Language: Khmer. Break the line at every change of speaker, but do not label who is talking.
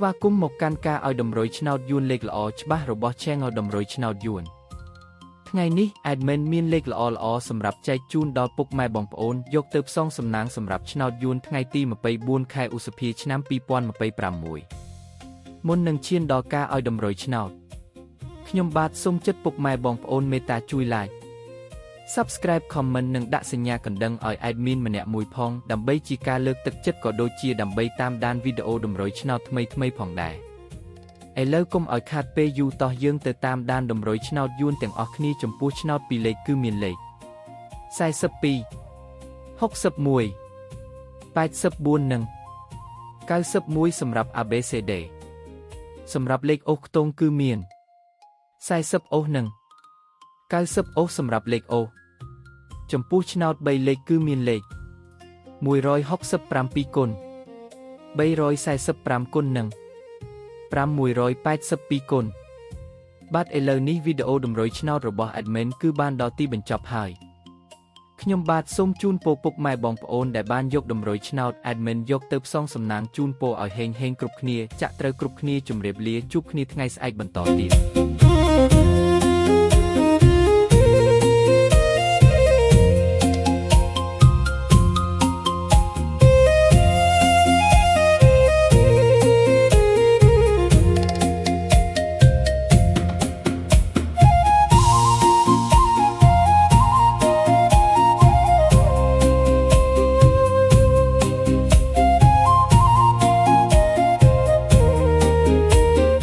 ស្វាគមន៍មកកាន់ការឲ្យតម្រុយឆ្នោតយួនលេខល្អច្បាស់របស់ Channel តម្រុយឆ្នោតយួនថ្ងៃនេះ Admin មានលេខល្អៗសម្រាប់ចែកជូនដល់ពុកម៉ែបងប្អូនយកទៅផ្សងសំណាងសម្រាប់ឆ្នោតយួនថ្ងៃទី24ខែឧសភាឆ្នាំ2026មុននឹងឈានដល់ការឲ្យតម្រុយឆ្នោតខ្ញុំបាទសូមចិត្តពុកម៉ែបងប្អូនមេត្តាជួយ Like Subscribe Comment និងដាក់សញ្ញាកណ្ដឹងឲ្យ Admin ម្នាក់មួយផងដើម្បីជាការលើកទឹកចិត្តក៏ដូចជាដើម្បីតាមដានវីដេអូតម្រុយឆ្នោតថ្មីៗផងដែរឥឡូវកុំឲ្យខាតពេលយូរតោះយើងទៅតាមដានតម្រុយឆ្នោតយួនទាំងអស់គ្នាចំពោះឆ្នោតពីរលេខគឺមានលេខ42 61 84និង91សម្រាប់ ABCD សម្រាប់លេខអូសខ្ទង់គឺមាន40អូសនិង90អូសសម្រាប់លេខអូសចំពោះឆ្នោត3លេខគឺមានលេខ167គុណ345គុណនិង582គុណបាទឥឡូវនេះវីដេអូតម្រុយឆ្នោតរបស់ Admin គឺបានដល់ទីបញ្ចប់ហើយខ្ញុំបាទសូមជូនពរពុកម៉ែបងប្អូនដែលបានយកតម្រុយឆ្នោត Admin យកទៅផ្សងសំណាងជូនពរឲ្យហេងគ្រប់គ្នាចាក់ត្រូវគ្រប់គ្នាជម្រាបលាជួបគ្នាថ្ងៃស្អែកបន្តទៀត